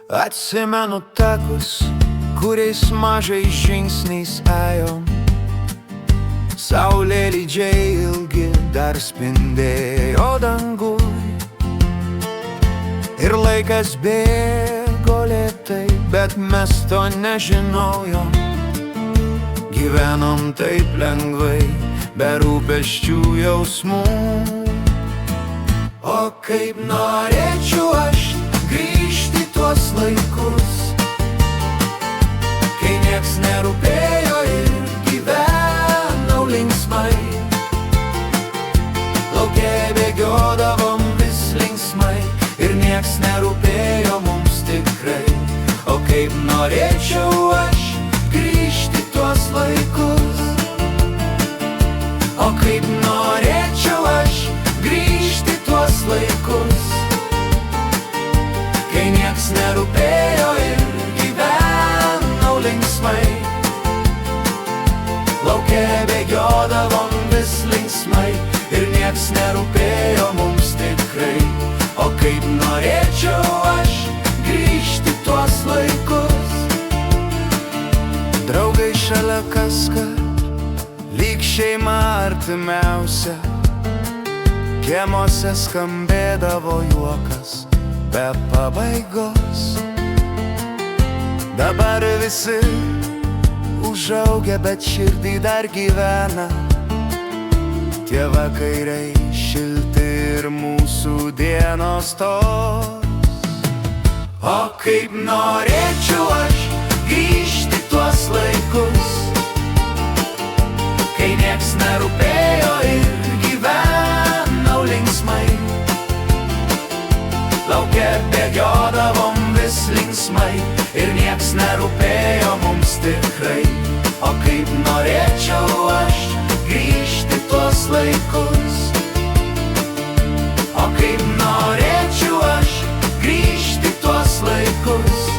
Atsimenu takus, kuriais mažai žingsniais ėjom. Saulė lydžiai ilgi dar spindėjo danguj. Ir laikas bėgo lėtai, bet mes to nežinojom. Gyvenom taip lengvai, be rūpesčių jausmų. O kaip norėčiau aš grįžti tuos laikus, kai nieks nerūpėjo ir gyvenau linksmai. Lauke bėgiodavom vis linksmai ir nieks nerūpėjo mums tikrai. O kaip norėčiau aš grįžti tuos laikus, o kaip norėčiau aš grįžti tuos laikus, kai nieks nerūpėjo ir gyvenau linksmai. Lauke bėgiodavom vis linksmai ir nieks nerūpėjo mums tikrai. O kaip norėčiau aš grįžti tuos laikus. Draugai šalia kaskart, lyg šeima artimiausia. Kiemuose skambėdavo juokas be pabaigos. Dabar visi užaugę, bet širdį dar gyvena. Tie vakariai šilti ir mūsų dienos tos. O kaip norėčiau aš grįžti tuos laikus, kai nieks nerūpėjo ir gyvenau linksmai. Lauke bėgiodavom vis linksmai ir nieks nerūpėjo mums tikrai. O kaip norėčiau aš grįžti tuos laikus, o kaip norėčiau aš grįžti tuos laikus,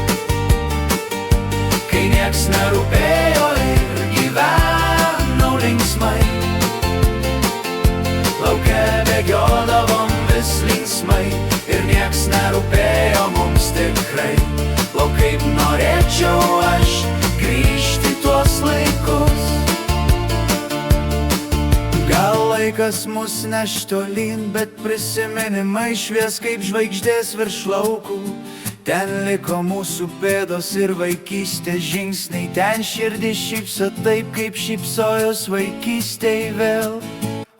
kai nieks nerūpėjo ir gyvenau linksmai. Lauke bėgiodavom vis linksmai ir nieks nerūpėjo mums tikrai. O kaip norėčiau aš grįžti tuos laikus. Gal laikas mus neš tolyn, bet prisiminimai švies kaip žvaigždės virš laukų. Ten liko mūsų pėdos ir vaikystės žingsniai. Ten širdis šypso taip, kaip šypsojos vaikystėj vėl.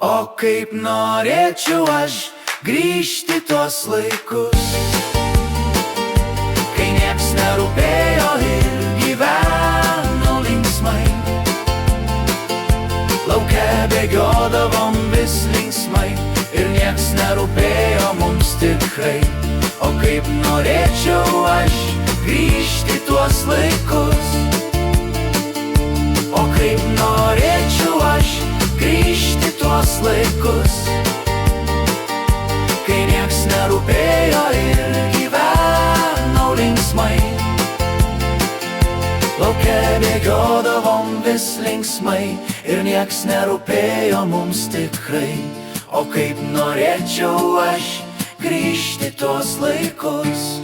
O kaip norėčiau aš grįžti tuos laikus, kai nieks nerūpėjo ir gyvenau linksmai. Lauke bėgiodavom vis linksmai ir nieks nerūpėjo mums tikrai. O kaip norėčiau aš grįžti tuos laikus, o kaip norėčiau aš grįžti tuos laikus, kai nieks nerūpėjo ir gyvenau linksmai. Lauke bėgiodavom vis linksmai ir nieks nerūpėjo mums tikrai. O kaip norėčiau aš grįžti tuos laikus.